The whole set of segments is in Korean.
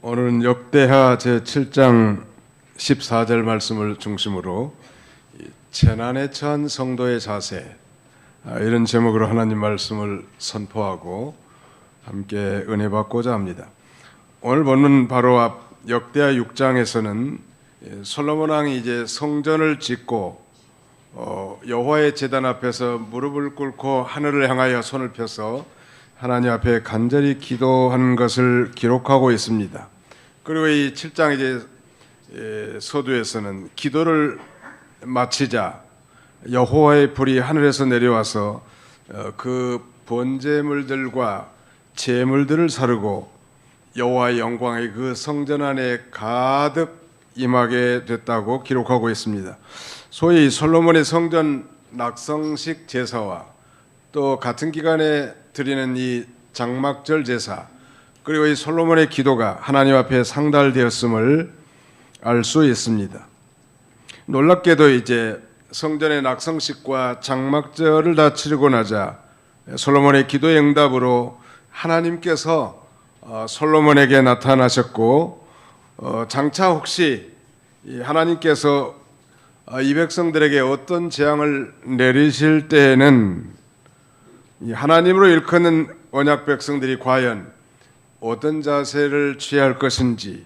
오늘은 역대하 제7장 14절 말씀을 중심으로 재난에 처한 성도의 자세, 이런 제목으로 하나님 말씀을 선포하고 함께 은혜 받고자 합니다. 오늘 본문 바로 앞 역대하 6장에서는 솔로몬 왕이 이제 성전을 짓고 여호와의 제단 앞에서 무릎을 꿇고 하늘을 향하여 손을 펴서 하나님 앞에 간절히 기도한 것을 기록하고 있습니다. 그리고 이 7장 이제 서두에서는 기도를 마치자 여호와의 불이 하늘에서 내려와서 그 번제물들과 제물들을 사르고 여호와의 영광이 그 성전 안에 가득 임하게 됐다고 기록하고 있습니다. 소위 솔로몬의 성전 낙성식 제사와 또 같은 기간에 드리는 이 장막절 제사, 그리고 이 솔로몬의 기도가 하나님 앞에 상달되었음을 알 수 있습니다. 놀랍게도 이제 성전의 낙성식과 장막절을 다 치르고 나자 솔로몬의 기도의 응답으로 하나님께서 솔로몬에게 나타나셨고, 장차 혹시 하나님께서 이 백성들에게 어떤 재앙을 내리실 때에는 하나님으로 일컫는 언약 백성들이 과연 어떤 자세를 취할 것인지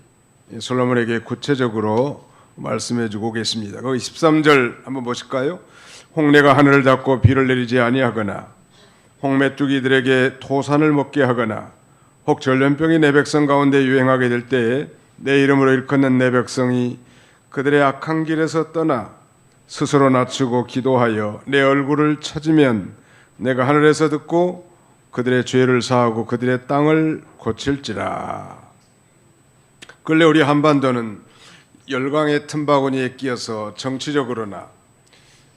솔로몬에게 구체적으로 말씀해 주고 계십니다. 거기 13절 한번 보실까요? 홍내가 하늘을 닫고 비를 내리지 아니하거나 홍메뚜기들에게 토산을 먹게 하거나 혹 전염병이 내 백성 가운데 유행하게 될 때에 내 이름으로 일컫는 내 백성이 그들의 악한 길에서 떠나 스스로 낮추고 기도하여 내 얼굴을 찾으면 내가 하늘에서 듣고 그들의 죄를 사하고 그들의 땅을 고칠지라. 근래 우리 한반도는 열강의 틈바구니에 끼어서 정치적으로나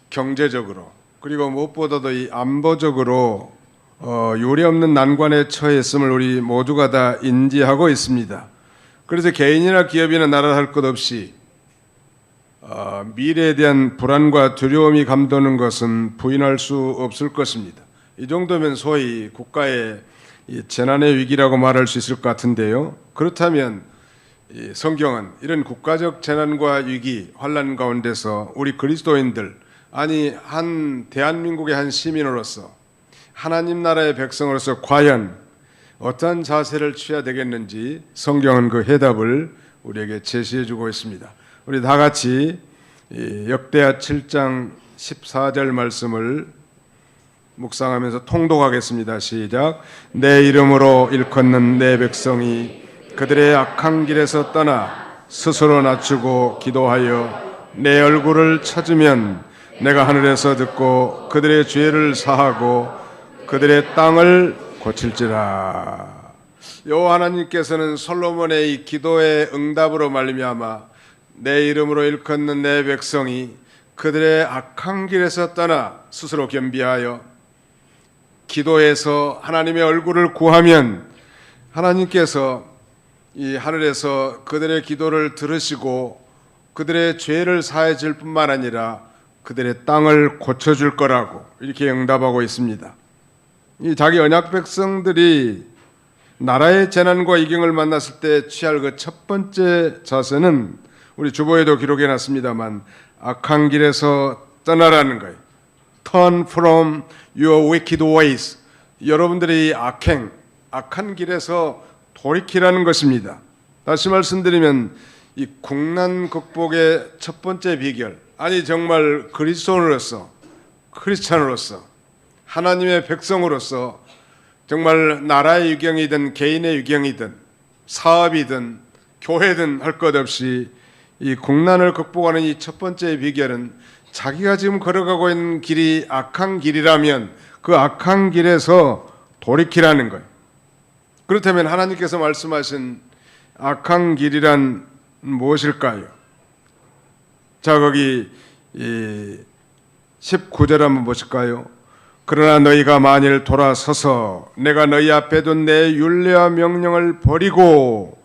경제적으로 그리고 무엇보다도 이 안보적으로 요리없는 난관에 처했음을 우리 모두가 다 인지하고 있습니다. 그래서 개인이나 기업이나 나라 할 것 없이 미래에 대한 불안과 두려움이 감도는 것은 부인할 수 없을 것입니다. 이 정도면 소위 국가의 재난의 위기라고 말할 수 있을 것 같은데요. 그렇다면 성경은 이런 국가적 재난과 위기, 환난 가운데서 우리 그리스도인들, 아니 한 대한민국의 한 시민으로서 하나님 나라의 백성으로서 과연 어떠한 자세를 취해야 되겠는지 성경은 그 해답을 우리에게 제시해 주고 있습니다. 우리 다 같이 역대하 7장 14절 말씀을 묵상하면서 통독하겠습니다. 시작. 내 이름으로 일컫는 내 백성이 그들의 악한 길에서 떠나 스스로 낮추고 기도하여 내 얼굴을 찾으면 내가 하늘에서 듣고 그들의 죄를 사하고 그들의 땅을 고칠지라. 여호와 하나님께서는 솔로몬의 이 기도의 응답으로 말미암아 내 이름으로 일컫는 내 백성이 그들의 악한 길에서 떠나 스스로 겸비하여 기도해서 하나님의 얼굴을 구하면 하나님께서 이 하늘에서 그들의 기도를 들으시고 그들의 죄를 사해 줄 뿐만 아니라 그들의 땅을 고쳐줄 거라고 이렇게 응답하고 있습니다. 이 자기 언약 백성들이 나라의 재난과 이경을 만났을 때 취할 그 첫 번째 자세는 우리 주보에도 기록해 놨습니다만 악한 길에서 떠나라는 거예요. Turn from your wicked ways. 여러분들이 악한 길에서 돌이키라는 것입니다. 다시 말씀드리면 이 국난 극복의 첫 번째 비결, 아니 정말 그리스도인으로서, 크리스찬으로서, 하나님의 백성으로서 정말 나라의 위경이든 개인의 위경이든 사업이든 교회든 할 것 없이 이 국난을 극복하는 이 첫 번째 비결은 자기가 지금 걸어가고 있는 길이 악한 길이라면 그 악한 길에서 돌이키라는 거예요. 그렇다면 하나님께서 말씀하신 악한 길이란 무엇일까요? 자, 거기 19절 한번 보실까요? 그러나 너희가 만일 돌아서서 내가 너희 앞에 둔 내 율례와 명령을 버리고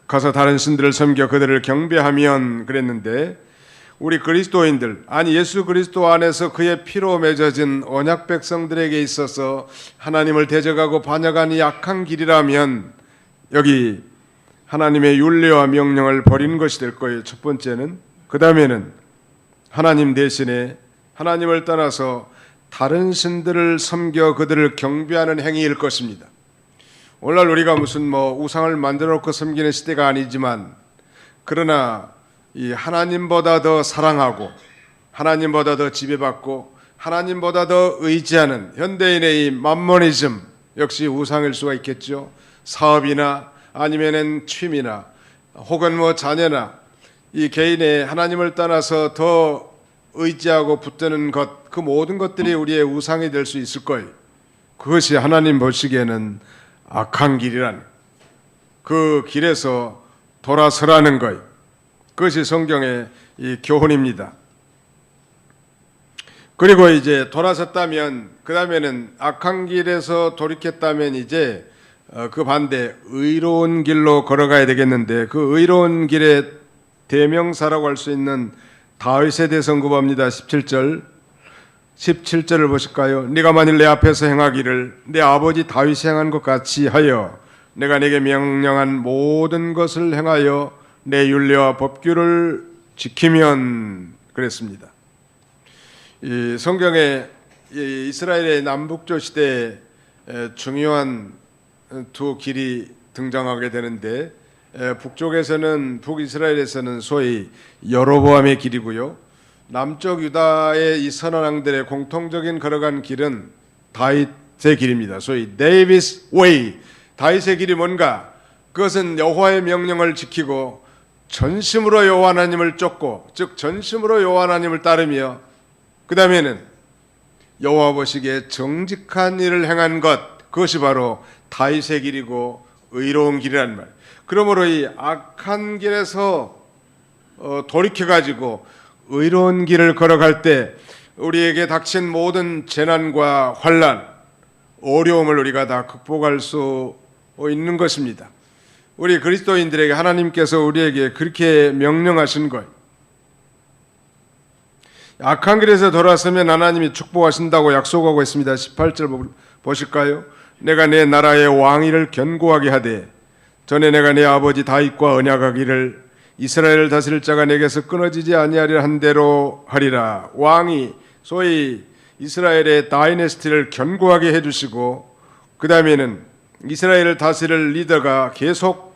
가서 다른 신들을 섬겨 그들을 경배하면 그랬는데, 우리 그리스도인들, 아니 예수 그리스도 안에서 그의 피로 맺어진 언약 백성들에게 있어서 하나님을 대적하고 반역한 이 악한 길이라면 여기 하나님의 윤리와 명령을 버리는 것이 될 거예요. 첫 번째는. 그 다음에는 하나님 대신에 하나님을 떠나서 다른 신들을 섬겨 그들을 경배하는 행위일 것입니다. 오늘날 우리가 무슨 우상을 만들어 놓고 섬기는 시대가 아니지만, 그러나 이 하나님보다 더 사랑하고 하나님보다 더 지배받고 하나님보다 더 의지하는 현대인의 이 맘모니즘 역시 우상일 수가 있겠죠. 사업이나 아니면은 취미나 혹은 자녀나 이 개인의 하나님을 떠나서 더 의지하고 붙드는 것, 그 모든 것들이 우리의 우상이 될 수 있을 거예요. 그것이 하나님 보시기에는 악한 길이란, 그 길에서 돌아서라는 것, 그것이 성경의 이 교훈입니다. 그리고 이제 돌아섰다면 그 다음에는 악한 길에서 돌이켰다면 이제 그 반대 의로운 길로 걸어가야 되겠는데, 그 의로운 길의 대명사라고 할 수 있는 다윗에 대해서 언급합니다. 17절을 보실까요? 네가 만일 내 앞에서 행하기를 내 아버지 다윗이 행한 것 같이 하여 내가 내게 명령한 모든 것을 행하여 내 율례와 법규를 지키면, 그랬습니다. 이 성경에 이스라엘의 남북조 시대에 중요한 두 길이 등장하게 되는데, 북이스라엘에서는 소위 여로보암의 길이고요, 남쪽 유다의 이 선원왕들의 공통적인 걸어간 길은 다윗의 길입니다. 소위 데이비스 웨이, 다윗의 길이 뭔가? 그것은 여호와의 명령을 지키고 전심으로 여호와 하나님을 쫓고, 즉 전심으로 여호와 하나님을 따르며, 그 다음에는 여호와 보시기에 정직한 일을 행한 것, 그것이 바로 다윗의 길이고 의로운 길이란 말. 그러므로 이 악한 길에서 돌이켜가지고 의로운 길을 걸어갈 때 우리에게 닥친 모든 재난과 환난, 어려움을 우리가 다 극복할 수 있는 것입니다. 우리 그리스도인들에게 하나님께서 우리에게 그렇게 명령하신 것, 악한 길에서 돌아서면 하나님이 축복하신다고 약속하고 있습니다. 18절 보실까요? 내가 내 나라의 왕위를 견고하게 하되 전에 내가 내 아버지 다윗과 언약하기를 이스라엘을 다스릴 자가 내게서 끊어지지 아니하리라 한 대로 하리라. 왕이 소위 이스라엘의 다이내스티를 견고하게 해주시고, 그 다음에는 이스라엘을 다스릴 리더가 계속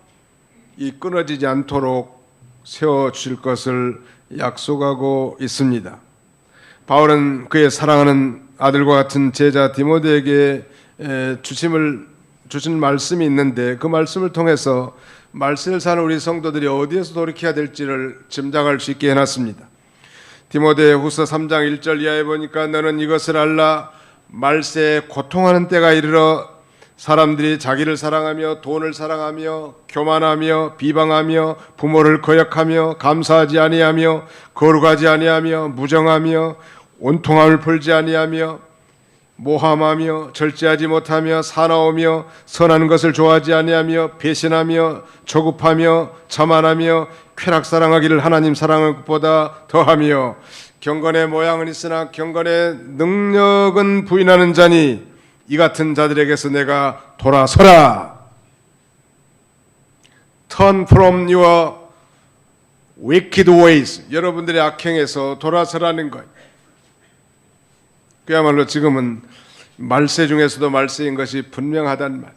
이 끊어지지 않도록 세워주실 것을 약속하고 있습니다. 바울은 그의 사랑하는 아들과 같은 제자 디모데에게 주신 말씀이 있는데, 그 말씀을 통해서 말세를 사는 우리 성도들이 어디에서 돌이켜야 될지를 짐작할 수 있게 해놨습니다. 디모데후서 3장 1절 이하에 보니까 너는 이것을 알라. 말세에 고통하는 때가 이르러 사람들이 자기를 사랑하며 돈을 사랑하며 교만하며 비방하며 부모를 거역하며 감사하지 아니하며 거룩하지 아니하며 무정하며 온통함을 풀지 아니하며 모함하며 절제하지 못하며 사나우며 선한 것을 좋아하지 아니하며 배신하며 조급하며 자만하며 쾌락사랑하기를 하나님 사랑하는 것보다 더하며 경건의 모양은 있으나 경건의 능력은 부인하는 자니 이 같은 자들에게서 내가 돌아서라. Turn from your wicked ways. 여러분들의 악행에서 돌아서라는 것. 그야말로 지금은 말세 중에서도 말세인 것이 분명하단 말.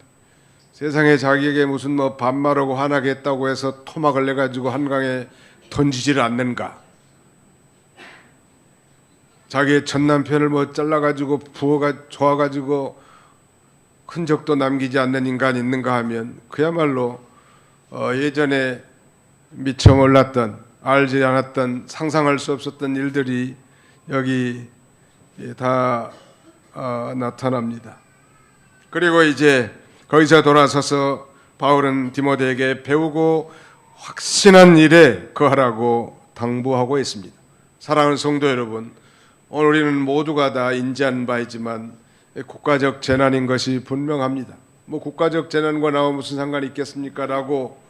세상에 자기에게 무슨 반말하고 화나게 했다고 해서 토막을 내가지고 한강에 던지지를 않는가. 자기의 전 남편을 잘라가지고 부어가 좋아가지고 흔적도 남기지 않는 인간이 있는가 하면 그야말로 예전에 미처 몰랐던, 알지 않았던, 상상할 수 없었던 일들이 여기 다 나타납니다. 그리고 이제 거기서 돌아서서 바울은 디모데에게 배우고 확신한 일에 거하라고 당부하고 있습니다. 사랑하는 성도 여러분, 오늘 우리는 모두가 다 인지하는 바이지만 국가적 재난인 것이 분명합니다. 국가적 재난과 나와 무슨 상관이 있겠습니까? 라고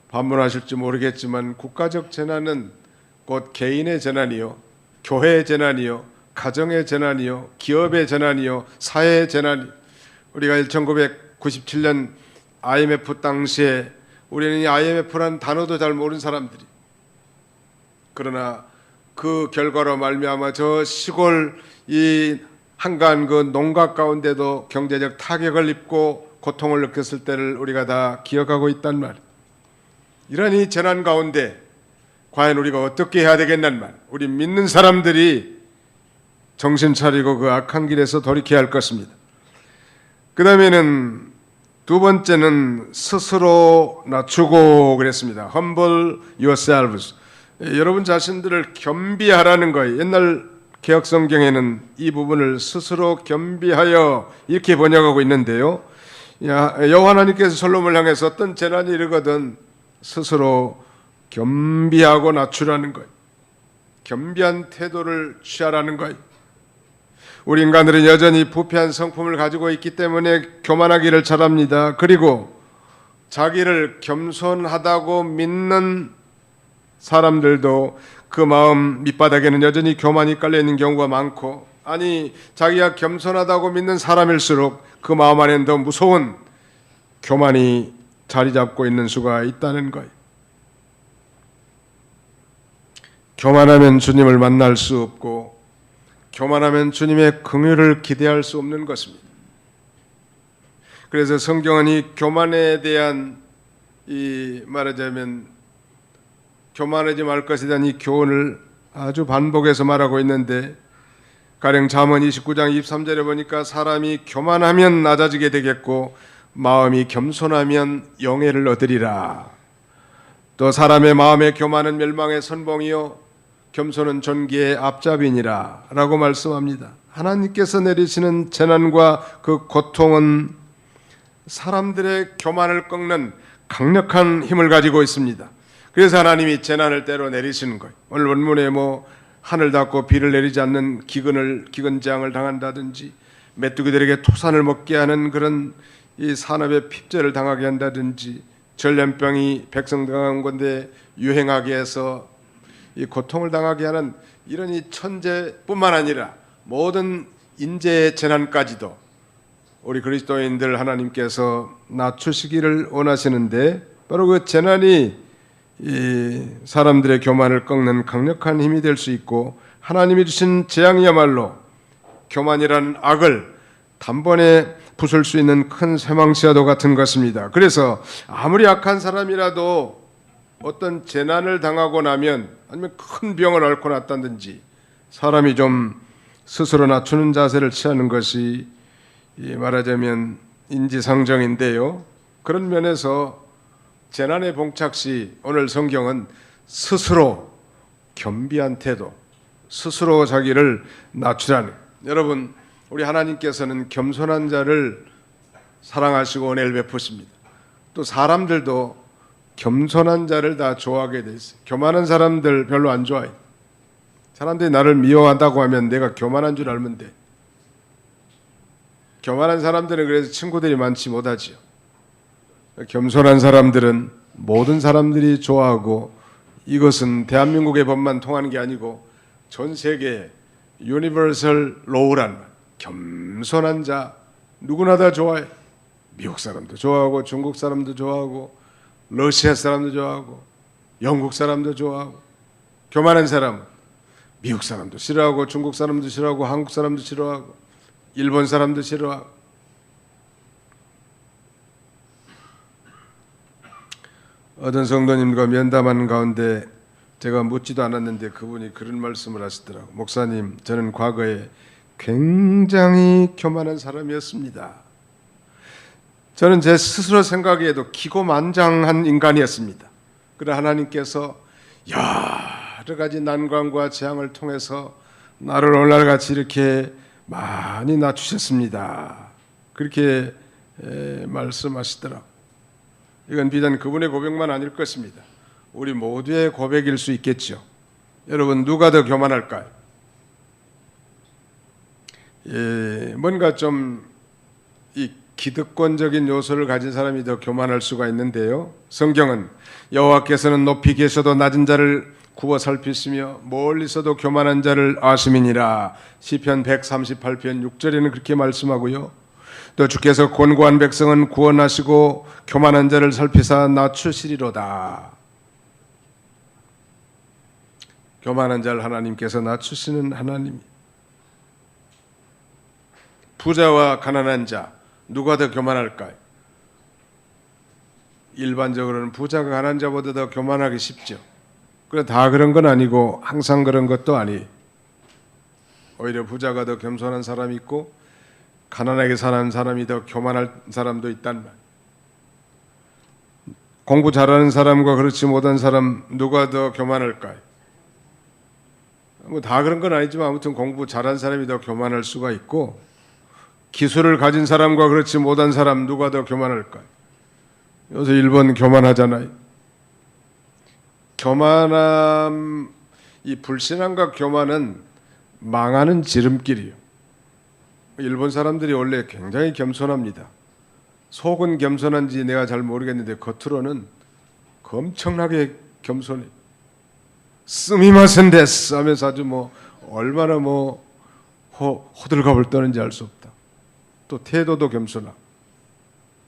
반문하실지 모르겠지만 국가적 재난은 곧 개인의 재난이요, 교회의 재난이요, 가정의 재난이요, 기업의 재난이요, 사회의 재난이. 우리가 1997년 IMF 당시에 우리는 이 IMF라는 단어도 잘 모르는 사람들이. 그러나 그 결과로 말미암아 저 시골 이 한가한 그 농가 가운데도 경제적 타격을 입고 고통을 느꼈을 때를 우리가 다 기억하고 있단 말이에요. 이런 이 재난 가운데 과연 우리가 어떻게 해야 되겠단 말. 우리 믿는 사람들이 정신 차리고 그 악한 길에서 돌이켜야 할 것입니다. 그 다음에는 두 번째는 스스로 낮추고 그랬습니다. Humble yourselves. 여러분 자신들을 겸비하라는 거예요. 옛날 개혁 성경에는 이 부분을 스스로 겸비하여 이렇게 번역하고 있는데요. 여호와 하나님께서 솔로몬을 향해서 어떤 재난이 이르거든 스스로 겸비하고 낮추라는 거예요. 겸비한 태도를 취하라는 거예요. 우리 인간들은 여전히 부패한 성품을 가지고 있기 때문에 교만하기를 잘합니다. 그리고 자기를 겸손하다고 믿는 사람들도 그 마음 밑바닥에는 여전히 교만이 깔려있는 경우가 많고, 아니 자기가 겸손하다고 믿는 사람일수록 그 마음 안에는 더 무서운 교만이 자리 잡고 있는 수가 있다는 거예요. 교만하면 주님을 만날 수 없고 교만하면 주님의 긍휼을 기대할 수 없는 것입니다. 그래서 성경은 이 교만에 대한 이 말하자면 교만하지 말 것에 대한 이 교훈을 아주 반복해서 말하고 있는데, 가령 잠언 29장 23절에 보니까 사람이 교만하면 낮아지게 되겠고 마음이 겸손하면 영예를 얻으리라. 또 사람의 마음의 교만은 멸망의 선봉이요 겸손은 존귀의 앞잡이니라 라고 말씀합니다. 하나님께서 내리시는 재난과 그 고통은 사람들의 교만을 꺾는 강력한 힘을 가지고 있습니다. 그래서 하나님이 재난을 때로 내리시는 거예요. 오늘 본문에 하늘 닫고 비를 내리지 않는 기근장을 당한다든지 메뚜기들에게 토산을 먹게 하는 그런 이 산업의 핍제를 당하게 한다든지 전염병이 백성 가운데 유행하게 해서 이 고통을 당하게 하는 이런 이 천재뿐만 아니라 모든 인재의 재난까지도 우리 그리스도인들 하나님께서 낮추시기를 원하시는데, 바로 그 재난이 이 사람들의 교만을 꺾는 강력한 힘이 될 수 있고, 하나님이 주신 재앙이야말로 교만이라는 악을 단번에 부술 수 있는 큰 쇠망치와도 같은 것입니다. 그래서 아무리 악한 사람이라도 어떤 재난을 당하고 나면, 아니면 큰 병을 앓고 났다든지 사람이 좀 스스로 낮추는 자세를 취하는 것이 말하자면 인지상정인데요. 그런 면에서 재난에 봉착 시 오늘 성경은 스스로 겸비한 태도, 스스로 자기를 낮추라는, 여러분 우리 하나님께서는 겸손한 자를 사랑하시고 은혜를 베푸십니다. 또 사람들도 겸손한 자를 다 좋아하게 돼 있어요. 교만한 사람들 별로 안 좋아해. 사람들이 나를 미워한다고 하면 내가 교만한 줄 알면 돼. 교만한 사람들은 그래서 친구들이 많지 못하지요. 겸손한 사람들은 모든 사람들이 좋아하고, 이것은 대한민국의 법만 통하는 게 아니고 전 세계 유니버설 로우란 말. 겸손한 자 누구나 다 좋아해. 미국 사람도 좋아하고 중국 사람도 좋아하고 러시아 사람도 좋아하고 영국 사람도 좋아하고, 교만한 사람은 미국 사람도 싫어하고 중국 사람도 싫어하고 한국 사람도 싫어하고 일본 사람도 싫어하고. 어떤 성도님과 면담하는 가운데 제가 묻지도 않았는데 그분이 그런 말씀을 하시더라고요. 목사님, 저는 과거에 굉장히 교만한 사람이었습니다. 저는 제 스스로 생각에도 기고만장한 인간이었습니다. 그러나 하나님께서 여러 가지 난관과 재앙을 통해서 나를 오늘같이 이렇게 많이 낮추셨습니다. 그렇게 말씀하시더라고요. 이건 비단 그분의 고백만 아닐 것입니다. 우리 모두의 고백일 수 있겠죠. 여러분, 누가 더 교만할까요? 뭔가 좀 이 기득권적인 요소를 가진 사람이 더 교만할 수가 있는데요. 성경은 여호와께서는 높이 계셔도 낮은 자를 굽어 살피시며 멀리서도 교만한 자를 아심이니라. 시편 138편 6절에는 그렇게 말씀하고요. 또 주께서 곤고한 백성은 구원하시고 교만한 자를 살피사 낮추시리로다. 교만한 자를 하나님께서 낮추시는 하나님. 부자와 가난한 자 누가 더 교만할까요? 일반적으로는 부자가 가난한 자보다 더 교만하기 쉽죠. 그래 다 그런 건 아니고 항상 그런 것도 아니에요. 오히려 부자가 더 겸손한 사람이 있고 가난하게 사는 사람이 더 교만할 사람도 있단 말. 공부 잘하는 사람과 그렇지 못한 사람 누가 더 교만할까요? 뭐 다 그런 건 아니지만 아무튼 공부 잘한 사람이 더 교만할 수가 있고 기술을 가진 사람과 그렇지 못한 사람 누가 더 교만할까요? 요새 일본 교만하잖아요. 교만함, 이 불신앙과 교만은 망하는 지름길이에요. 일본 사람들이 원래 굉장히 겸손합니다. 속은 겸손한지 내가 잘 모르겠는데 겉으로는 엄청나게 겸손해. 스미마센 데스 하면서 아주 얼마나 호들갑을 떠는지 알 수 없다. 또 태도도 겸손하고.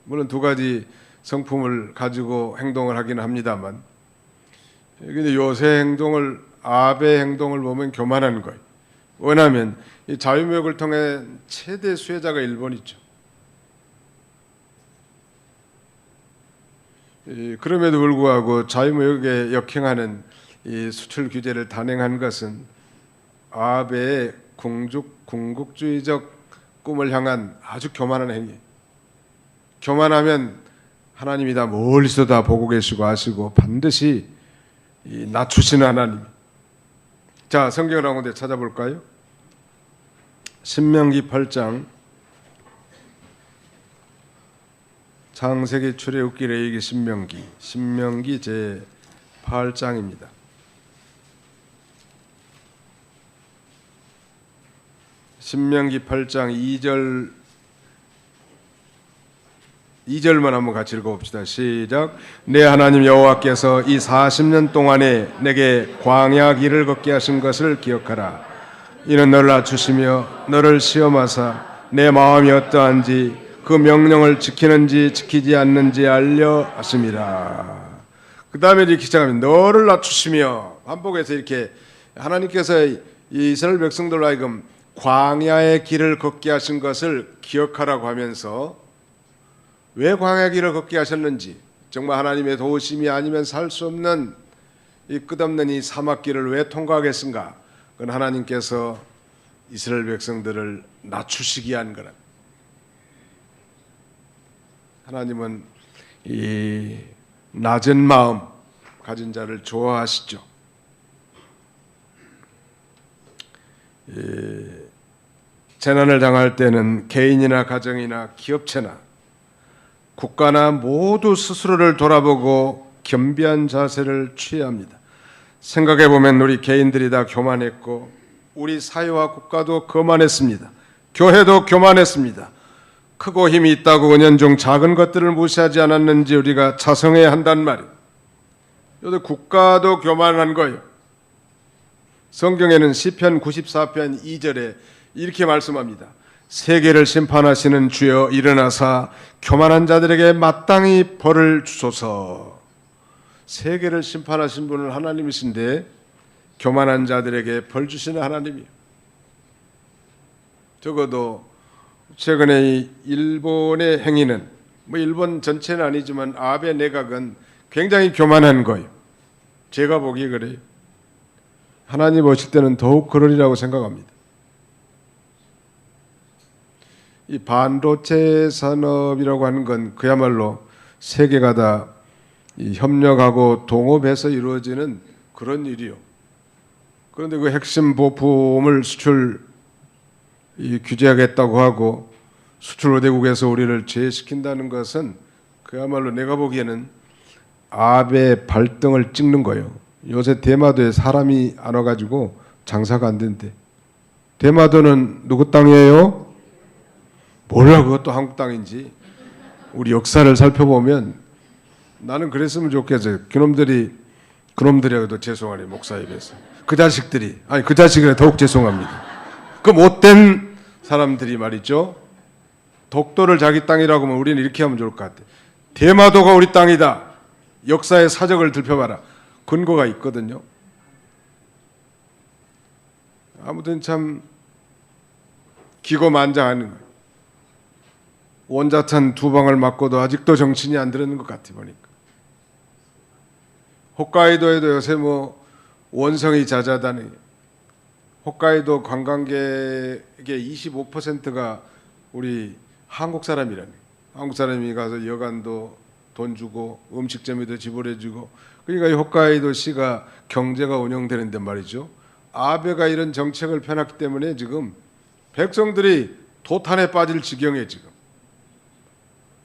물론 두 가지 성품을 가지고 행동을 하기는 합니다만, 근데 요새 행동을, 아베 행동을 보면 교만한 거예요. 왜냐하면 이 자유무역을 통해 최대 수혜자가 일본이죠. 그럼에도 불구하고 자유무역에 역행하는 이 수출 규제를 단행한 것은 아베의 궁극주의적 꿈을 향한 아주 교만한 행위. 교만하면 하나님이 다 멀리서 다 보고 계시고 아시고 반드시 낮추시는 하나님. 자, 성경을 한 군데 찾아볼까요? 신명기 8장. 창세기 출애굽기 레위기 신명기 제 8장입니다. 신명기 8장 2절만 한번 같이 읽어봅시다. 시작. 내 하나님 여호와께서 이 40년 동안에 내게 광야 길을 걷게 하신 것을 기억하라. 이는 너를 낮추시며 너를 시험하사 내 마음이 어떠한지 그 명령을 지키는지 지키지 않는지 알려 하심이라. 그 다음에 이렇게 시작합니다. 너를 낮추시며, 반복해서 이렇게 하나님께서 이 이스라엘 백성들로 하여금 광야의 길을 걷게 하신 것을 기억하라고 하면서 왜 광야 길을 걷게 하셨는지, 정말 하나님의 도우심이 아니면 살 수 없는 이 끝없는 이 사막길을 왜 통과하겠는가? 그건 하나님께서 이스라엘 백성들을 낮추시기 위한 거라. 하나님은 이 낮은 마음 가진 자를 좋아하시죠. 재난을 당할 때는 개인이나 가정이나 기업체나 국가나 모두 스스로를 돌아보고 겸비한 자세를 취해야 합니다. 생각해 보면 우리 개인들이 다 교만했고 우리 사회와 국가도 거만했습니다. 교회도 교만했습니다. 크고 힘이 있다고 은연중 작은 것들을 무시하지 않았는지 우리가 자성해야 한단 말이에요. 여기 국가도 교만한 거예요. 성경에는 시편 94편 2절에 이렇게 말씀합니다. 세계를 심판하시는 주여 일어나사 교만한 자들에게 마땅히 벌을 주소서. 세계를 심판하신 분은 하나님이신데 교만한 자들에게 벌 주시는 하나님이에요. 적어도 최근에 이 일본의 행위는 일본 전체는 아니지만 아베 내각은 굉장히 교만한 거예요. 제가 보기에 그래요. 하나님 보실 때는 더욱 그러리라고 생각합니다. 이 반도체 산업이라고 하는 건 그야말로 세계가 다 협력하고 동업해서 이루어지는 그런 일이요. 그런데 그 핵심 부품을 수출 규제하겠다고 하고 수출 우대국에서 우리를 제외시킨다는 것은 그야말로 내가 보기에는 아베 발등을 찍는 거예요. 요새 대마도에 사람이 안 와가지고 장사가 안 된대. 대마도는 누구 땅이에요? 몰라, 그것도 한국 땅인지. 우리 역사를 살펴보면 나는 그랬으면 좋겠어요. 그놈들이라고도 죄송하네, 목사 입에서. 그 자식이라 더욱 죄송합니다. 그 못된 사람들이 말이죠. 독도를 자기 땅이라고 하면 우리는 이렇게 하면 좋을 것 같아. 대마도가 우리 땅이다. 역사의 사적을 들펴봐라. 근거가 있거든요. 아무튼 참 기고만장하는 거예요. 원자탄 2방을 맞고도 아직도 정신이 안 들었는 것 같아 보니까. 홋카이도에도 요새 뭐 원성이 자자다니. 홋카이도 관광객의 25%가 우리 한국 사람이라니. 한국 사람이 가서 여관도 돈 주고 음식점에도 지불해주고. 그러니까 이 홋카이도 시가 경제가 운영되는데 말이죠. 아베가 이런 정책을 펴놨기 때문에 지금 백성들이 도탄에 빠질 지경에 지금.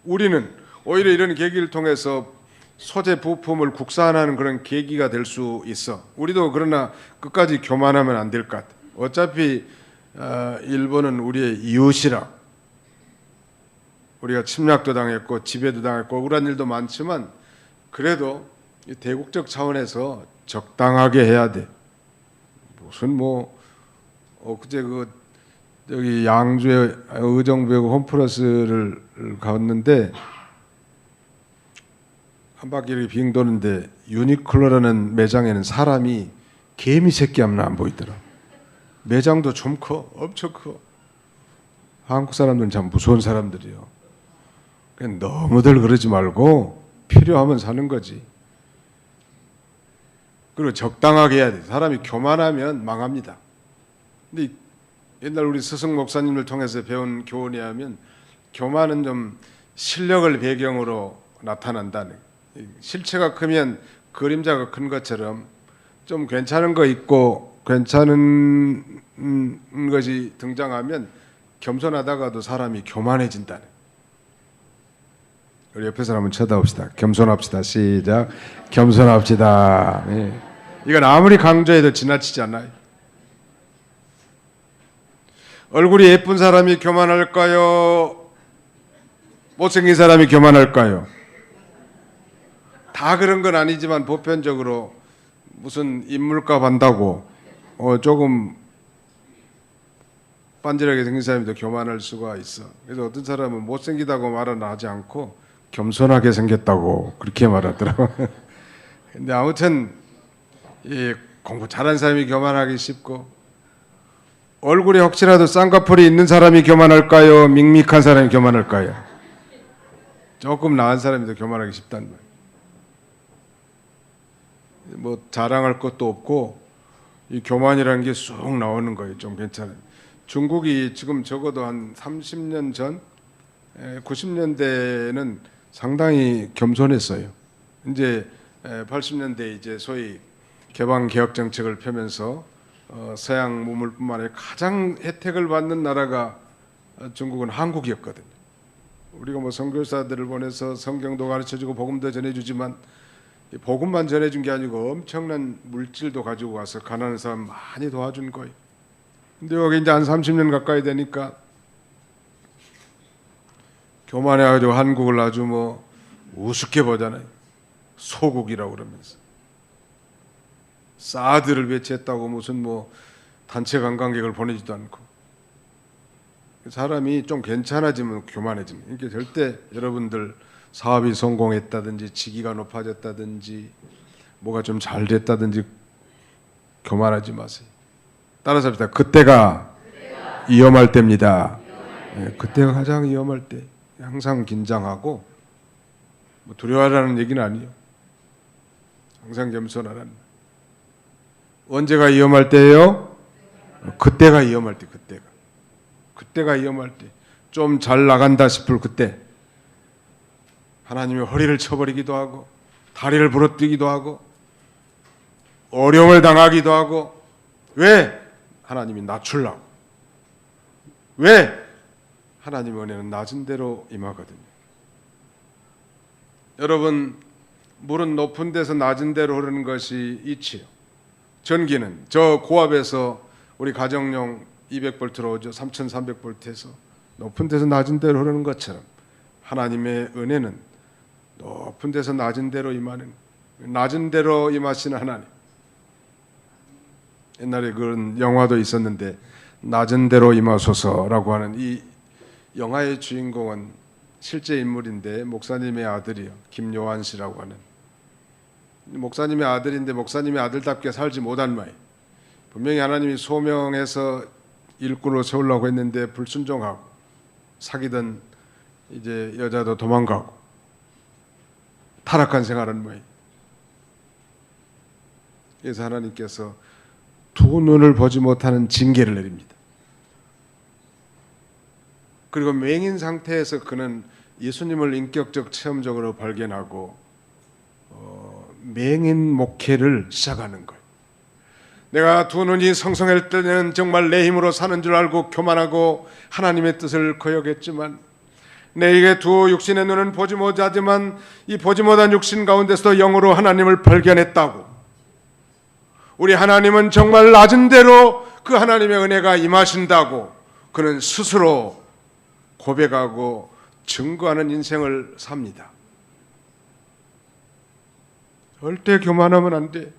우리는 오히려 이런 계기를 통해서 소재 부품을 국산화하는 그런 계기가 될 수 있어. 우리도 그러나 끝까지 교만하면 안 될 것 같아. 어차피 일본은 우리의 이웃이라. 우리가 침략도 당했고 지배도 당했고 억울한 일도 많지만 그래도 대국적 차원에서 적당하게 해야 돼. 무슨 뭐 그제 여기 양주에 의정부하고 홈플러스를 갔는데 한 바퀴 이렇게 빙 도는데 유니클로라는 매장에는 사람이 개미 새끼 하면 안 보이더라. 매장도 좀 커, 엄청 커. 한국 사람들은 참 무서운 사람들이요. 그냥 너무들 그러지 말고 필요하면 사는 거지. 그리고 적당하게 해야 돼. 사람이 교만하면 망합니다. 근데 옛날 우리 스승 목사님을 통해서 배운 교훈에 하면 교만은 좀 실력을 배경으로 나타난다는. 실체가 크면 그림자가 큰 것처럼 좀 괜찮은 거 있고 괜찮은 것이 등장하면 겸손하다가도 사람이 교만해진다는. 우리 옆에 사람은 쳐다봅시다. 겸손합시다. 시작. 겸손합시다. 예. 이건 아무리 강조해도 지나치지 않아요. 얼굴이 예쁜 사람이 교만할까요? 못생긴 사람이 교만할까요? 다 그런 건 아니지만 보편적으로 무슨 인물값 한다고 조금 빤질하게 생긴 사람이 더 교만할 수가 있어. 그래서 어떤 사람은 못생기다고 말은 하지 않고 겸손하게 생겼다고 그렇게 말하더라고. 근데 아무튼 이 공부 잘하는 사람이 교만하기 쉽고, 얼굴에 혹시라도 쌍꺼풀이 있는 사람이 교만할까요? 밍밍한 사람이 교만할까요? 조금 나은 사람이 더 교만하기 쉽단 말이에요. 뭐 자랑할 것도 없고 이 교만이라는 게 쑥 나오는 거예요. 좀 괜찮아요. 중국이 지금 적어도 한 30년 전, 90년대는 상당히 겸손했어요. 이제 80년대 이제 소위 개방 개혁 정책을 펴면서 서양 문물뿐만 아니라 가장 혜택을 받는 나라가 중국은 한국이었거든요. 우리가 뭐 선교사들을 보내서 성경도 가르쳐주고 복음도 전해주지만 복음만 전해준 게 아니고 엄청난 물질도 가지고 와서 가난한 사람 많이 도와준 거예요. 근데 여기 이제 한 30년 가까이 되니까 교만해가지고 한국을 아주 뭐 우습게 보잖아요. 소국이라고 그러면서. 사드를 배치했다고 무슨 뭐 단체 관광객을 보내지도 않고. 사람이 좀 괜찮아지면 교만해집니다. 이게 절대 여러분들 사업이 성공했다든지 직위가 높아졌다든지 뭐가 좀 잘 됐다든지 교만하지 마세요. 따라서 합시다. 그때가 위험할 때입니다. 네, 그때가 가장 위험할 때. 항상 긴장하고 뭐 두려워하라는 얘기는 아니에요. 항상 겸손하라는. 언제가 위험할 때예요? 그때가 위험할 때. 그때가 위험할 때. 좀 잘 나간다 싶을 그때. 하나님이 허리를 쳐버리기도 하고 다리를 부러뜨리기도 하고 어려움을 당하기도 하고. 왜? 하나님이 낮추려고. 왜? 하나님의 은혜는 낮은 대로 임하거든요. 여러분, 물은 높은 데서 낮은 데로 흐르는 것이 이치요. 전기는 저 고압에서 우리 가정용 200볼트로 오죠. 3300볼트에서 높은 데서 낮은 데로 흐르는 것처럼 하나님의 은혜는 높은 데서 낮은 데로 임하는, 낮은 데로 임하시는 하나님. 옛날에 그런 영화도 있었는데 낮은 데로 임하소서라고 하는 이 영화의 주인공은 실제 인물인데 목사님의 아들이요, 김요한 씨라고 하는. 목사님의 아들인데 목사님의 아들답게 살지 못한 마이. 분명히 하나님이 소명해서 일꾼으로 세우려고 했는데 불순종하고 사귀던 이제 여자도 도망가고 타락한 생활은 뭐예요? 그래서 하나님께서 두 눈을 보지 못하는 징계를 내립니다. 그리고 맹인 상태에서 그는 예수님을 인격적 체험적으로 발견하고 맹인 목회를 시작하는 거예요. 내가 두 눈이 성성할 때는 정말 내 힘으로 사는 줄 알고 교만하고 하나님의 뜻을 거역했지만 내게 두 육신의 눈은 보지 못하지만 이 보지 못한 육신 가운데서도 영으로 하나님을 발견했다고. 우리 하나님은 정말 낮은 대로 그 하나님의 은혜가 임하신다고 그는 스스로 고백하고 증거하는 인생을 삽니다. 절대 교만하면 안 돼.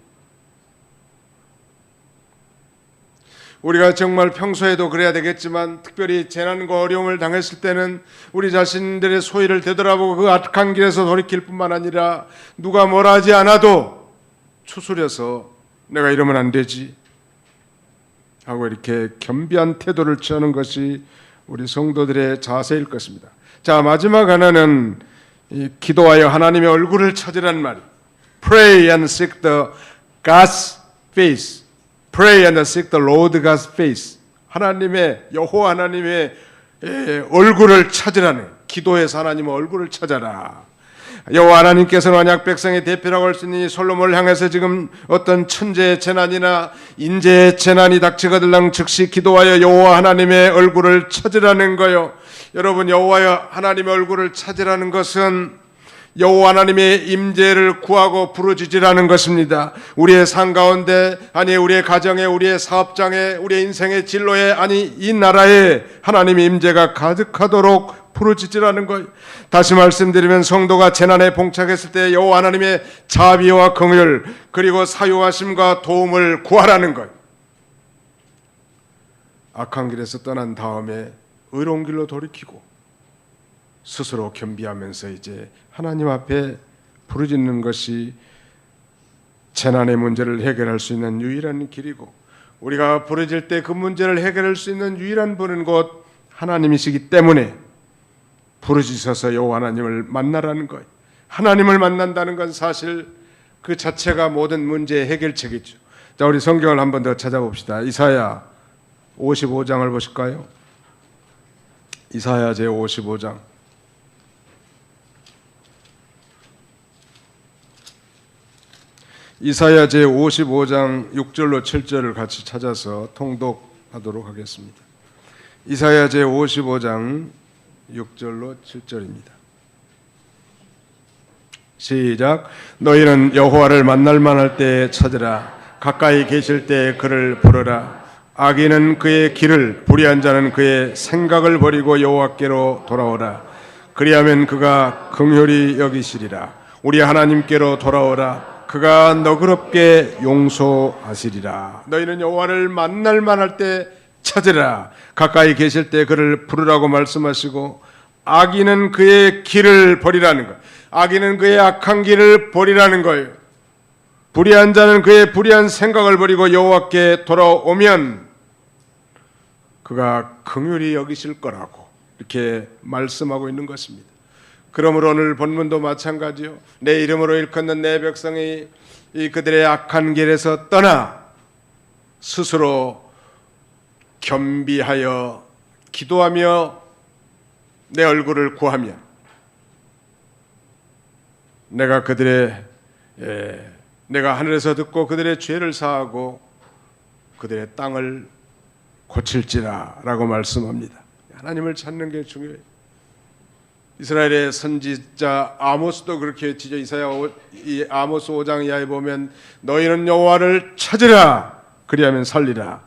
우리가 정말 평소에도 그래야 되겠지만 특별히 재난과 어려움을 당했을 때는 우리 자신들의 소위를 되돌아보고 그 악한 길에서 돌이킬 뿐만 아니라 누가 뭐라 하지 않아도 추스려서 내가 이러면 안 되지 하고 이렇게 겸비한 태도를 취하는 것이 우리 성도들의 자세일 것입니다. 자, 마지막 하나는 이 기도하여 하나님의 얼굴을 찾으란 말이. Pray and seek the God's face. Pray and seek the Lord God's face. 하나님의 여호와 하나님의 얼굴을 찾으라는, 기도해서 하나님의 얼굴을 찾아라. 여호와 하나님께서는 언약 백성의 대표라고 할 수 있는 이 솔로몬을 향해서 지금 어떤 천재의 재난이나 인재의 재난이 닥치거들랑 즉시 기도하여 여호와 하나님의 얼굴을 찾으라는 거요. 여러분, 여호와 하나님의 얼굴을 찾으라는 것은 여호와 하나님의 임재를 구하고 부르짖으라는 것입니다. 우리의 삶 가운데, 아니 우리의 가정에, 우리의 사업장에, 우리의 인생의 진로에, 아니 이 나라에 하나님의 임재가 가득하도록 부르짖으라는 것. 다시 말씀드리면 성도가 재난에 봉착했을 때 여호와 하나님의 자비와 긍휼 그리고 사유하심과 도움을 구하라는 것. 악한 길에서 떠난 다음에 의로운 길로 돌이키고 스스로 겸비하면서 이제 하나님 앞에 부르짖는 것이 재난의 문제를 해결할 수 있는 유일한 길이고, 우리가 부르짖을 때 그 문제를 해결할 수 있는 유일한 분은 곧 하나님이시기 때문에 부르짖어서 여호와 하나님을 만나라는 거예요. 하나님을 만난다는 건 사실 그 자체가 모든 문제의 해결책이죠. 자, 우리 성경을 한 번 더 찾아봅시다. 이사야 55장을 보실까요? 이사야 제 55장. 이사야 제 55장 6절로 7절을 같이 찾아서 통독하도록 하겠습니다. 이사야 제 55장 6절로 7절입니다. 시작. 너희는 여호와를 만날 만할 때 찾으라. 가까이 계실 때 그를 부르라. 악인은 그의 길을, 불의한 자는 그의 생각을 버리고 여호와께로 돌아오라. 그리하면 그가 긍휼히 여기시리라. 우리 하나님께로 돌아오라. 그가 너그럽게 용서하시리라. 너희는 여호와를 만날 만할 때 찾으라. 가까이 계실 때 그를 부르라고 말씀하시고, 악인은 그의 길을 버리라는 것. 악인은 그의 악한 길을 버리라는 거예요. 불의한 자는 그의 불의한 생각을 버리고 여호와께 돌아오면 그가 긍휼히 여기실 거라고 이렇게 말씀하고 있는 것입니다. 그러므로 오늘 본문도 마찬가지요. 내 이름으로 일컫는 내 백성이 이 그들의 악한 길에서 떠나 스스로 겸비하여 기도하며 내 얼굴을 구하며 내가 내가 하늘에서 듣고 그들의 죄를 사하고 그들의 땅을 고칠지라 라고 말씀합니다. 하나님을 찾는 게 중요해요. 이스라엘의 선지자 아모스도 그렇게 외치죠. 이 아모스 5장 이하에 보면 너희는 여호와를 찾으라 그리하면 살리라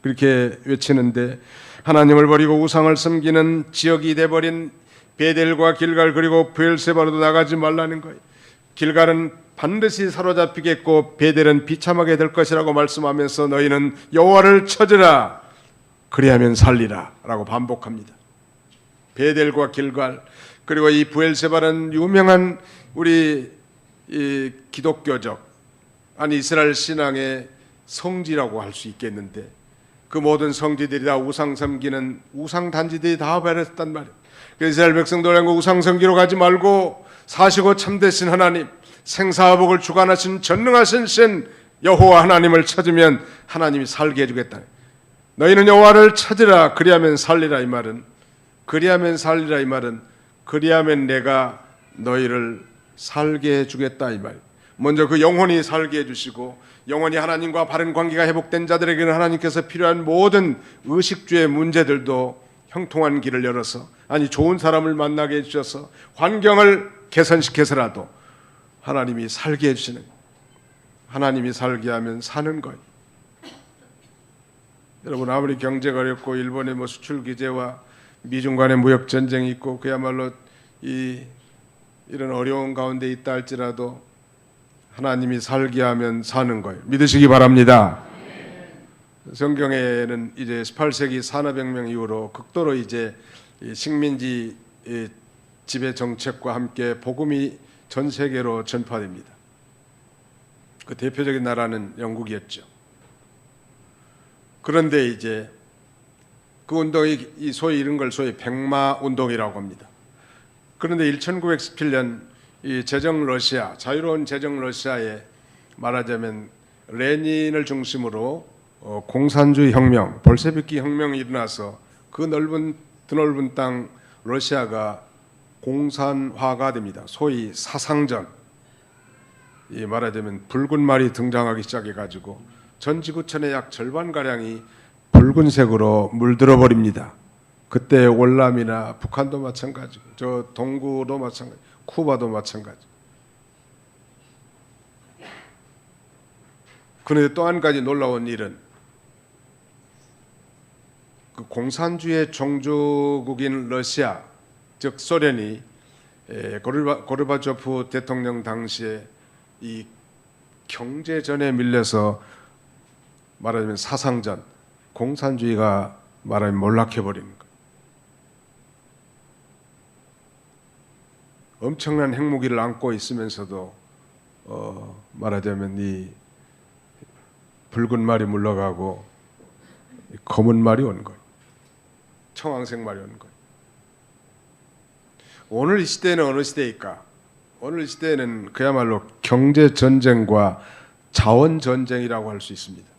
그렇게 외치는데, 하나님을 버리고 우상을 섬기는 지역이 돼버린 베델과 길갈 그리고 브엘세바로도 나가지 말라는 거예요. 길갈은 반드시 사로잡히겠고 베델은 비참하게 될 것이라고 말씀하면서 너희는 여호와를 찾으라 그리하면 살리라 라고 반복합니다. 베델과 길갈, 그리고 이 부엘세바는 유명한 우리 이 기독교적 아니 이스라엘 신앙의 성지라고 할 수 있겠는데, 그 모든 성지들이 다 우상 섬기는 우상 단지들이 다 버렸단 말이에요. 그래서 이스라엘 백성들 향고 우상 섬기러 가지 말고 사시고 참되신 하나님, 생사화복을 주관하신 전능하신 신 여호와 하나님을 찾으면 하나님이 살게 해주겠다. 너희는 여호와를 찾으라 그리하면 살리라. 이 말은 그리하면 살리라. 이 말은 그리하면 내가 너희를 살게 해주겠다. 이 말. 먼저 그 영혼이 살게 해주시고, 영원히 하나님과 바른 관계가 회복된 자들에게는 하나님께서 필요한 모든 의식주의 문제들도 형통한 길을 열어서, 아니 좋은 사람을 만나게 해주셔서 환경을 개선시켜서라도 하나님이 살게 해주시는, 하나님이 살게 하면 사는 거예요. 여러분, 아무리 경제가 어렵고 일본의 뭐 수출 규제와 미중 간의 무역 전쟁이 있고 그야말로 이런 어려운 가운데 있다 할지라도 하나님이 살게 하면 사는 거예요. 믿으시기 바랍니다. 성경에는 이제 18세기 산업혁명 이후로 극도로 이제 식민지 지배 정책과 함께 복음이 전 세계로 전파됩니다. 그 대표적인 나라는 영국이었죠. 그런데 이제 그 운동이 소위 이런 걸 소위 백마 운동이라고 합니다. 그런데 1917년 이 제정 러시아, 자유로운 제정 러시아에 말하자면 레닌을 중심으로 공산주의 혁명, 볼셰비키 혁명이 일어나서 그 드넓은 땅 러시아가 공산화가 됩니다. 소위 사상전, 이 말하자면 붉은 말이 등장하기 시작해가지고 전 지구촌의 약 절반가량이 붉은색으로 물들어 버립니다. 그때 월남이나 북한도 마찬가지고 저 동구도 마찬가지, 쿠바도 마찬가지. 그런데 또 한 가지 놀라운 일은 그 공산주의 종주국인 러시아, 즉 소련이 고르바초프 대통령 당시에 이 경제전에 밀려서 말하자면 사상전, 공산주의가 말하면 몰락해버리는 거예요. 엄청난 핵무기를 안고 있으면서도 말하자면 이 붉은 말이 물러가고 검은 말이 오는 거예요. 청황색 말이 오는 거예요. 오늘 이 시대는 어느 시대일까? 오늘 이 시대는 그야말로 경제전쟁과 자원전쟁이라고 할 수 있습니다.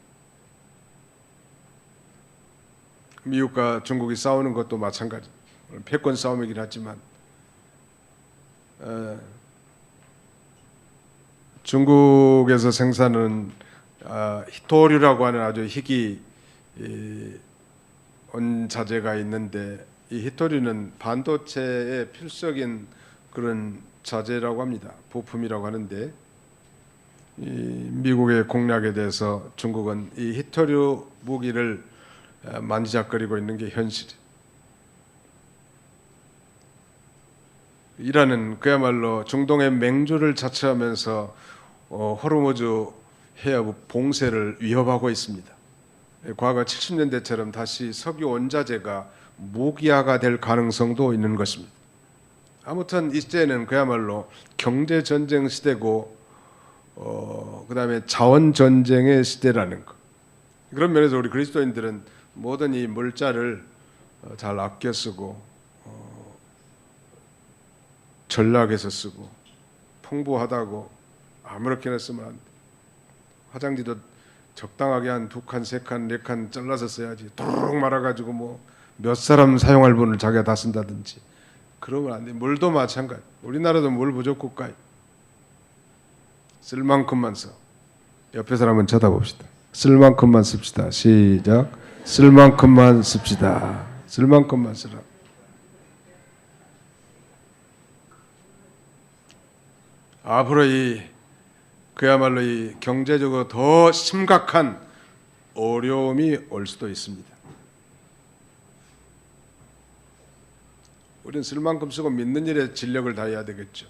미국과 중국이 싸우는 것도 마찬가지. 패권 싸움이긴 하지만 중국에서 생산하는 히토류라고 하는 아주 희귀 원자재가 있는데, 이 히토류는 반도체의 필수적인 그런 자재라고 합니다. 부품이라고 하는데, 이 미국의 공략에 대해서 중국은 이 히토류 무기를 만지작거리고 있는 게 현실이에요. 이라는 그야말로 중동의 맹주를 자처하면서 호르무즈 해협 봉쇄를 위협하고 있습니다. 과거 70년대처럼 다시 석유 원자재가 무기화가 될 가능성도 있는 것입니다. 아무튼 이 시대는 그야말로 경제 전쟁 시대고 그다음에 자원 전쟁의 시대라는 것. 그런 면에서 우리 그리스도인들은 모든 이 물자를 잘 아껴 쓰고 전락해서 쓰고 풍부하다고 아무렇게나 쓰면 안 돼. 화장지도 적당하게 한 2칸, 3칸, 4칸 잘라서 써야지. 도록 말아가지고 뭐 몇 사람 사용할 분을 자기가 다 쓴다든지 그러면 안 돼. 물도 마찬가지. 우리나라도 물 부족 국가에 쓸 만큼만 써. 옆에 사람은 쳐다봅시다. 쓸 만큼만 씁시다. 시작. 쓸 만큼만 씁시다. 쓸 만큼만 쓰라. 앞으로 그야말로 이 경제적으로 더 심각한 어려움이 올 수도 있습니다. 우리는 쓸 만큼 쓰고 믿는 일에 진력을 다해야 되겠죠.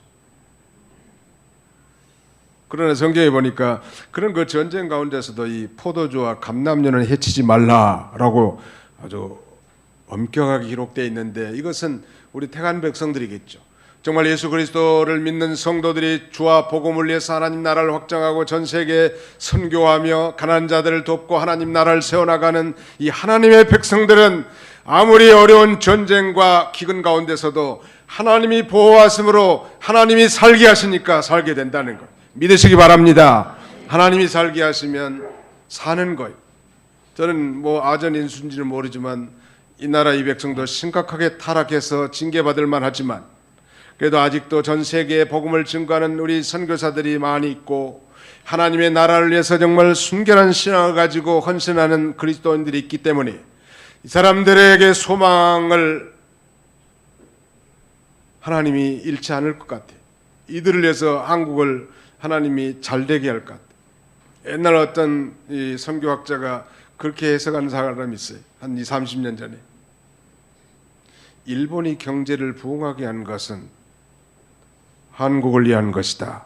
그러나 성경에 보니까 그런 그 전쟁 가운데서도 이 포도주와 감람류는 해치지 말라라고 아주 엄격하게 기록되어 있는데 이것은 우리 택한 백성들이겠죠. 정말 예수 그리스도를 믿는 성도들이 주와 복음을 위해서 하나님 나라를 확장하고 전 세계에 선교하며 가난한 자들을 돕고 하나님 나라를 세워나가는 이 하나님의 백성들은 아무리 어려운 전쟁과 기근 가운데서도 하나님이 보호하심으로 하나님이 살게 하시니까 살게 된다는 것 믿으시기 바랍니다. 하나님이 살게 하시면 사는 거예요. 저는 뭐 아전인수인지는 모르지만 이 나라 이 백성도 심각하게 타락해서 징계받을 만하지만 그래도 아직도 전 세계에 복음을 증거하는 우리 선교사들이 많이 있고 하나님의 나라를 위해서 정말 순결한 신앙을 가지고 헌신하는 그리스도인들이 있기 때문에 이 사람들에게 소망을 하나님이 잃지 않을 것 같아요. 이들을 위해서 한국을 하나님이 잘되게 할 것 같아요. 옛날 어떤 이 선교학자가 그렇게 해석하는 사람이 있어요. 한 20, 30년 전에. 일본이 경제를 부흥하게 한 것은 한국을 위한 것이다.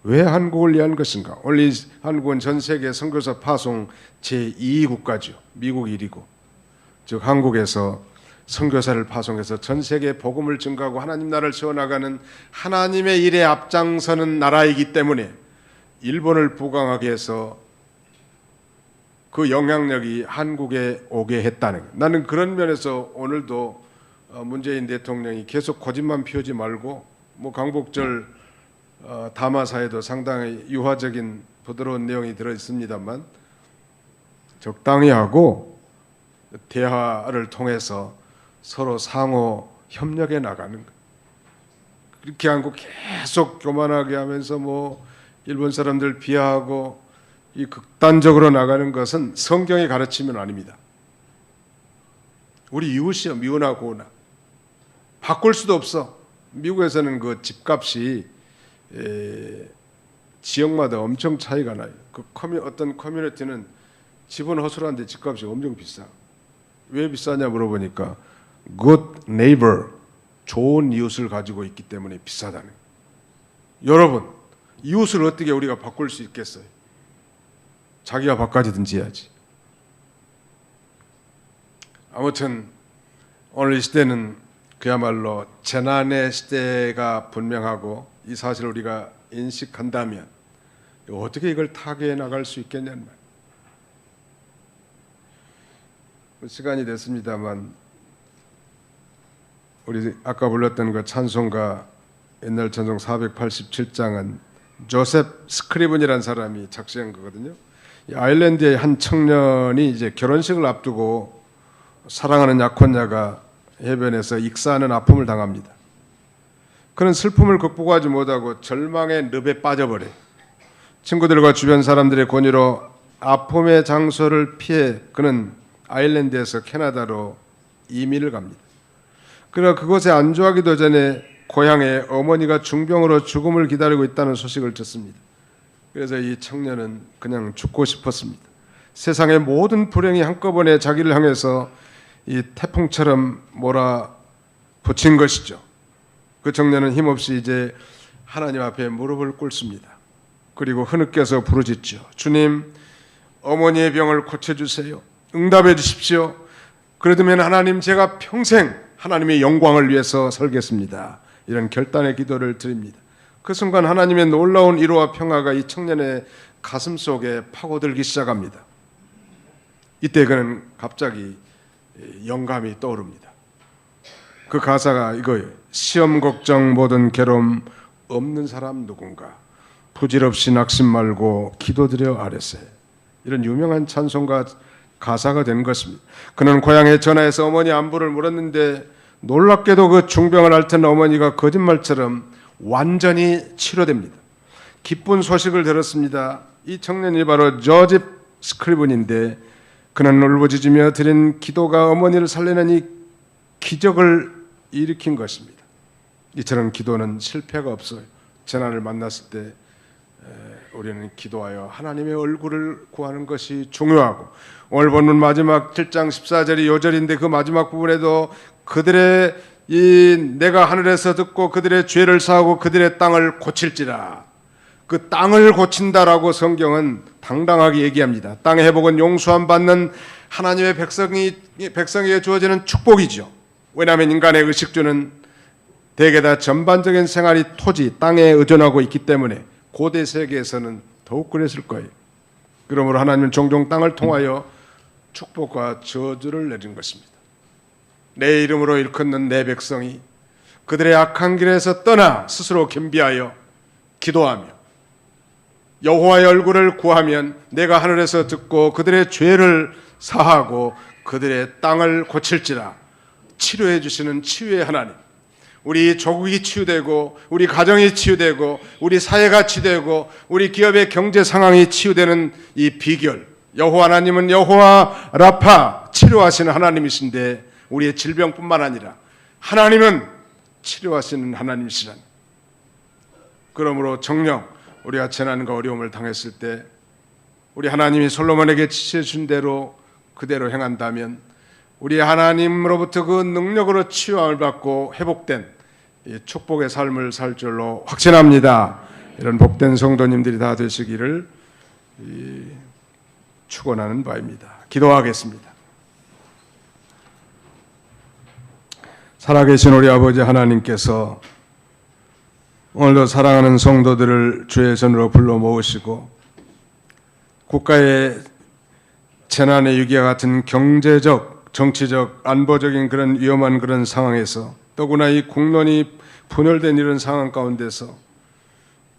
왜 한국을 위한 것인가? 원래 한국은 전 세계 선교사 파송 제2위 국가죠. 미국 1위고. 즉 한국에서 선교사를 파송해서 전 세계에 복음을 증거하고 하나님 나라를 세워나가는 하나님의 일에 앞장서는 나라이기 때문에 일본을 부강하게 해서 그 영향력이 한국에 오게 했다는 거예요. 나는 그런 면에서 오늘도 문재인 대통령이 계속 고집만 피우지 말고 뭐 강복절 담화사에도 상당히 유화적인 부드러운 내용이 들어 있습니다만 적당히 하고 대화를 통해서 서로 상호 협력해 나가는 거. 그렇게 하고 계속 교만하게 하면서 뭐 일본 사람들 비하하고 이 극단적으로 나가는 것은 성경의 가르침은 아닙니다. 우리 이웃이요, 미우나 고우나 바꿀 수도 없어. 미국에서는 그 집값이 지역마다 엄청 차이가 나요. 어떤 커뮤니티는 집은 허술한데 집값이 엄청 비싸. 왜 비싸냐 물어보니까 good neighbor, 좋은 이웃을 가지고 있기 때문에 비싸다는 거예요. 여러분, 이웃을 어떻게 우리가 바꿀 수 있겠어요? 자기가 바꿔지든지 해야지. 아무튼 오늘 이 시대는 그야말로 재난의 시대가 분명하고 이 사실을 우리가 인식한다면 어떻게 이걸 타개해 나갈 수 있겠냐는 말. 시간이 됐습니다만 우리 아까 불렀던 그 찬송가 옛날 찬송 487장은 조셉 스크리븐이라는 사람이 작시한 거거든요. 이 아일랜드의 한 청년이 이제 결혼식을 앞두고 사랑하는 약혼자가 해변에서 익사하는 아픔을 당합니다. 그는 슬픔을 극복하지 못하고 절망의 늪에 빠져버려요. 친구들과 주변 사람들의 권유로 아픔의 장소를 피해 그는 아일랜드에서 캐나다로 이민을 갑니다. 그러나 그곳에 안주하기도 전에 고향에 어머니가 중병으로 죽음을 기다리고 있다는 소식을 듣습니다. 그래서 이 청년은 그냥 죽고 싶었습니다. 세상의 모든 불행이 한꺼번에 자기를 향해서 이 태풍처럼 몰아붙인 것이죠. 그 청년은 힘없이 이제 하나님 앞에 무릎을 꿇습니다. 그리고 흐느껴서 부르짖죠. 주님, 어머니의 병을 고쳐주세요. 응답해 주십시오. 그러면 하나님, 제가 평생 하나님의 영광을 위해서 살겠습니다. 이런 결단의 기도를 드립니다. 그 순간 하나님의 놀라운 위로와 평화가 이 청년의 가슴 속에 파고들기 시작합니다. 이때 그는 갑자기 영감이 떠오릅니다. 그 가사가 이거예요. 시험 걱정 모든 괴로움 없는 사람 누군가, 부질없이 낙심 말고 기도드려 아뢰세. 이런 유명한 찬송가 가사가 된 것입니다. 그는 고향에 전화해서 어머니 안부를 물었는데 놀랍게도 그 중병을 앓던 어머니가 거짓말처럼 완전히 치료됩니다. 기쁜 소식을 들었습니다. 이 청년이 바로 조셉 스크리븐인데 그는 울부짖으며 드린 기도가 어머니를 살리는 이 기적을 일으킨 것입니다. 이처럼 기도는 실패가 없어요. 재난을 만났을 때 우리는 기도하여 하나님의 얼굴을 구하는 것이 중요하고, 오늘 본문 마지막 7장 14절이 요절인데 그 마지막 부분에도 그들의 내가 하늘에서 듣고 그들의 죄를 사하고 그들의 땅을 고칠지라, 그 땅을 고친다라고 성경은 당당하게 얘기합니다. 땅의 회복은 용서함 받는 하나님의 백성에게 주어지는 축복이죠. 왜냐하면 인간의 의식주는 대개 다 전반적인 생활이 토지, 땅에 의존하고 있기 때문에 고대 세계에서는 더욱 그랬을 거예요. 그러므로 하나님은 종종 땅을 통하여 축복과 저주를 내린 것입니다. 내 이름으로 일컫는 내 백성이 그들의 악한 길에서 떠나 스스로 겸비하여 기도하며 여호와의 얼굴을 구하면 내가 하늘에서 듣고 그들의 죄를 사하고 그들의 땅을 고칠지라. 치료해 주시는 치유의 하나님, 우리 조국이 치유되고 우리 가정이 치유되고 우리 사회가 치유되고 우리 기업의 경제 상황이 치유되는 이 비결, 여호와 하나님은 여호와 라파, 치료하시는 하나님이신데 우리의 질병뿐만 아니라 하나님은 치료하시는 하나님이시라니. 그러므로 정녕 우리가 재난과 어려움을 당했을 때 우리 하나님이 솔로몬에게 지시해 준 대로 그대로 행한다면 우리 하나님으로부터 그 능력으로 치유함을 받고 회복된 이 축복의 삶을 살 줄로 확신합니다. 이런 복된 성도님들이 다 되시기를 축원하는 바입니다. 기도하겠습니다. 살아계신 우리 아버지 하나님께서 오늘도 사랑하는 성도들을 주의 전으로 불러 모으시고 국가의 재난의 위기와 같은 경제적, 정치적, 안보적인 그런 위험한 그런 상황에서 더구나 이 국론이 분열된 이런 상황 가운데서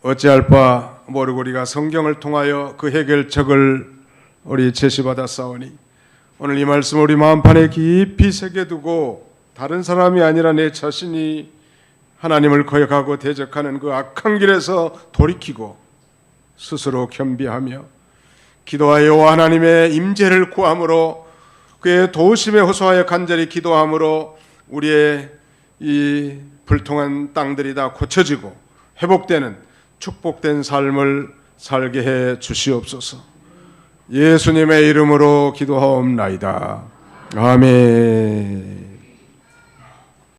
어찌할 바 모르고 우리가 성경을 통하여 그 해결책을 우리 제시받았사오니 오늘 이 말씀 우리 마음판에 깊이 새겨두고 다른 사람이 아니라 내 자신이 하나님을 거역하고 대적하는 그 악한 길에서 돌이키고 스스로 겸비하며 기도하여 여호와 하나님의 임재를 구함으로 그의 도우심에 호소하여 간절히 기도함으로 우리의 이 불통한 땅들이 다 고쳐지고 회복되는 축복된 삶을 살게 해 주시옵소서. 예수님의 이름으로 기도하옵나이다. 아멘.